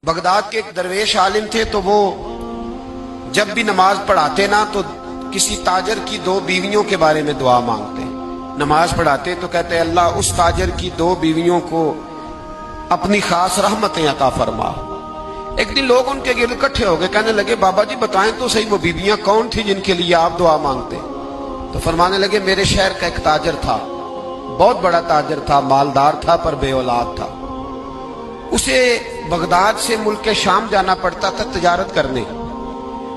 Baghdad के एक दरवेश आलिम थे, तो वो जब भी नमाज पढ़ाते ना तो किसी ताजर की दो बीवियों के बारे में दुआ मांगते। नमाज पढ़ाते तो कहते अल्लाह उस ताजर की दो बीवियों को अपनी खास रहमतें अता फरमा। एक दिन लोग उनके गिर्द इकट्ठे हो गए, कहने लगे बाबा जी बताएं तो सही वो बीवियां कौन थी जिनके लिए आप दुआ मांगते। तो फरमाने लगे मेरे शहर का एक ताजर था, बहुत बड़ा ताजर था, मालदार था पर बे औलाद था। उसे बगदाद से मुल्क शाम जाना पड़ता था तिजारत करने,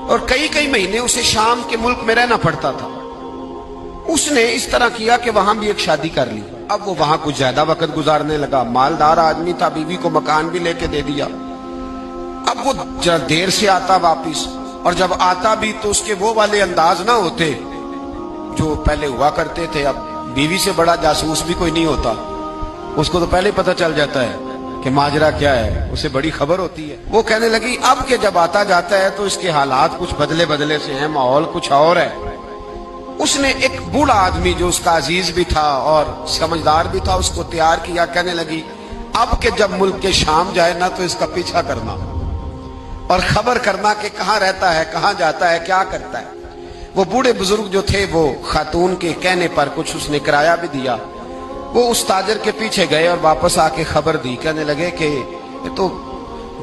और कई कई महीने उसे शाम के मुल्क में रहना पड़ता था। उसने इस तरह किया कि वहां भी एक शादी कर ली। अब वो वहां कुछ ज्यादा वक्त गुजारने लगा, मालदार आदमी था, बीवी को मकान भी लेके दे दिया। अब वो जरा देर से आता वापिस, और जब आता भी तो उसके वो वाले अंदाज ना होते जो पहले हुआ करते थे। अब बीवी से बड़ा जासूस भी कोई नहीं होता, उसको तो पहले पता चल जाता है कि माजरा क्या है, उसे बड़ी खबर होती है। वो कहने लगी अब के जब आता जाता है तो इसके हालात कुछ बदले बदले से हैं, माहौल कुछ और है। उसने एक बूढ़ा आदमी जो उसका अजीज भी था और समझदार भी था उसको तैयार किया। कहने लगी अब के जब मुल्क के शाम जाए ना तो इसका पीछा करना और खबर करना कि कहाँ रहता है, कहाँ जाता है, क्या करता है। वो बूढ़े बुजुर्ग जो थे वो खातून के कहने पर कुछ उसने किराया भी दिया। वो उस ताजर के पीछे गए और वापस आके खबर दी। कहने लगे कि ये तो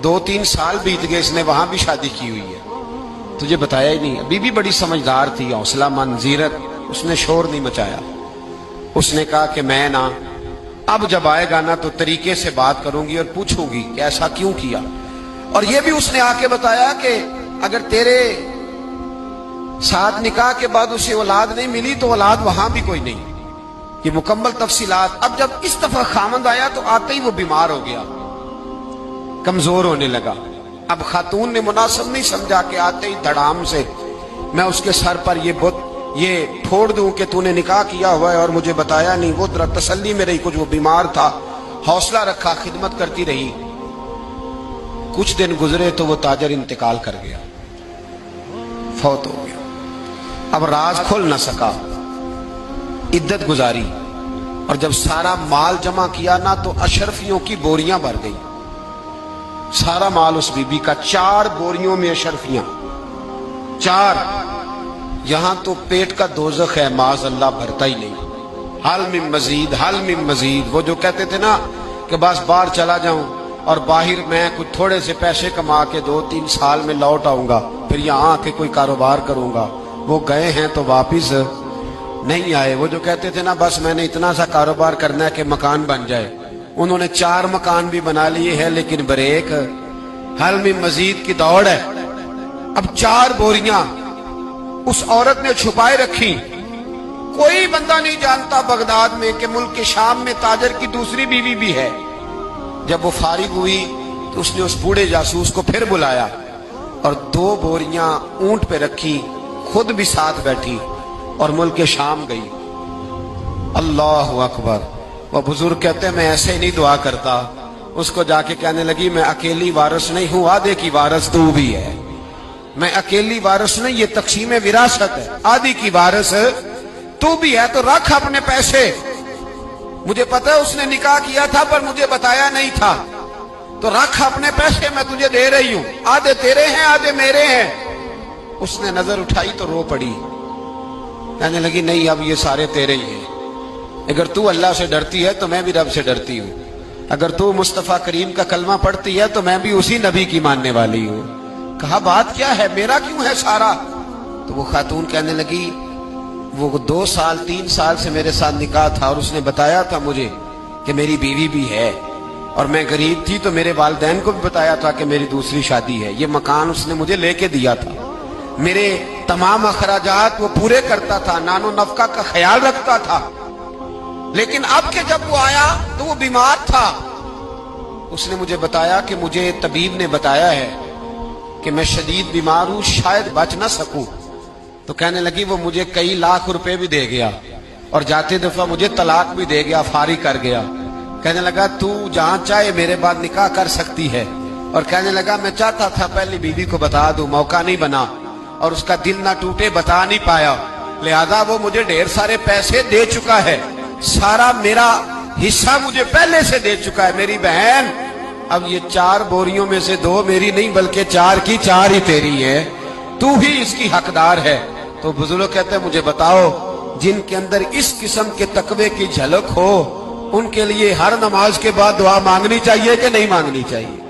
2-3 साल बीत गए, इसने वहां भी शादी की हुई है, तुझे बताया ही नहीं। बीबी बड़ी समझदार थी, हौसलामंद, जीरक, उसने शोर नहीं मचाया। उसने कहा कि मैं ना अब जब आएगा ना तो तरीके से बात करूंगी और पूछूंगी कि ऐसा क्यों किया। और ये भी उसने आके बताया कि अगर तेरे साथ निकाह के बाद उसे औलाद नहीं मिली तो औलाद वहां भी कोई नहीं। ये मुकम्मल तफसीलात। अब जब इस दफा खामंद आया तो आते ही वो बीमार हो गया, कमजोर होने लगा। अब खातून ने मुनासिब नहीं समझा कि आते ही धड़ाम से मैं उसके सर पर ये फोड़ दूं कि तूने निकाह किया हुआ है और मुझे बताया नहीं। वो जरा तसल्ली में रही, कुछ वो बीमार था, हौसला रखा, खिदमत करती रही। कुछ दिन गुजरे तो वो ताजर इंतकाल कर गया, फौत हो गया। अब राज खुल न सका, इद्दत गुजारी, और जब सारा माल जमा किया ना तो अशरफियों की बोरियां भर गई। सारा माल उस बीबी का, 4 बोरियों में अशरफियां, 4। यहां तो पेट का दोजख है, माज अल्लाह भरता ही नहीं। हाल में मजीद, हाल में मजीद। वो जो कहते थे ना कि बस बाहर चला जाऊं और बाहर मैं कुछ थोड़े से पैसे कमा के 2-3 साल में लौट आऊंगा, फिर यहां आके कोई कारोबार करूंगा, वो गए हैं तो वापिस नहीं आए। वो जो कहते थे ना बस मैंने इतना सा कारोबार करना है कि मकान बन जाए, उन्होंने 4 मकान भी बना लिए हैं, लेकिन ब्रेक, हल में मजीद की दौड़ है। अब 4 बोरियां उस औरत ने छुपाए रखी। कोई बंदा नहीं जानता बगदाद में कि मुल्क के शाम में ताजर की दूसरी बीवी भी है। जब वो फारिग हुई तो उसने उस बूढ़े जासूस को फिर बुलाया और 2 बोरियां ऊंट पे रखी, खुद भी साथ बैठी और मुल्क के शाम गई। अल्लाह अकबर। वह बुजुर्ग कहते हैं मैं ऐसे नहीं दुआ करता। उसको जाके कहने लगी मैं अकेली वारिस नहीं हूं, आधे की वारिस तू भी है। मैं अकेली वारिस नहीं, ये तकसीम विरासत है, आधी की वारिस तू भी है। तो रख अपने पैसे, मुझे पता है उसने निकाह किया था पर मुझे बताया नहीं था, तो रख अपने पैसे, मैं तुझे दे रही हूं, आधे तेरे हैं आधे मेरे हैं। उसने नजर उठाई तो रो पड़ी, कहने लगी नहीं अब ये सारे तेरे ही हैं। अगर तू अल्लाह से डरती है तो मैं भी रब से डरती हूँ। अगर तू मुस्तफा करीम का कलमा पढ़ती है तो मैं भी उसी नबी की मानने वाली हूँ। कहा बात क्या है, मेरा क्यों है सारा। तो वो खातून कहने लगी वो 2 साल 3 साल से मेरे साथ निकाह था और उसने बताया था मुझे कि मेरी बीवी भी है, और मैं गरीब थी तो मेरे वालिदैन को भी बताया था कि मेरी दूसरी शादी है। ये मकान उसने मुझे लेके दिया था, मेरे तमाम अखराजात वो पूरे करता था, नानो नफका का ख्याल रखता था। लेकिन अब के जब वो आया तो वो बीमार था। उसने मुझे बताया कि मुझे तबीब ने बताया है कि मैं शदीद बीमार हूं, शायद बच ना सकूं। तो कहने लगी वो मुझे कई लाख रुपए भी दे गया और जाते दफा मुझे तलाक भी दे गया, फारी कर गया। कहने लगा तू जहां चाहे मेरे बाद निकाह कर सकती है। और कहने लगा मैं चाहता था पहली बीवी को बता दूं, मौका नहीं बना और उसका दिल ना टूटे, बता नहीं पाया, लिहाजा वो मुझे ढेर सारे पैसे दे चुका है, सारा मेरा हिस्सा मुझे पहले से दे चुका है। मेरी बहन اب یہ 4 बोरियों में से 2 मेरी नहीं बल्कि 4 की 4 ही तेरी है, तू ही इसकी हकदार है। तो बुजुर्ग कहते हैं मुझे बताओ, जिनके अंदर इस किस्म के तकवे की झलक हो उनके लिए हर नमाज के बाद दुआ मांगनी चाहिए कि नहीं मांगनी चाहिए?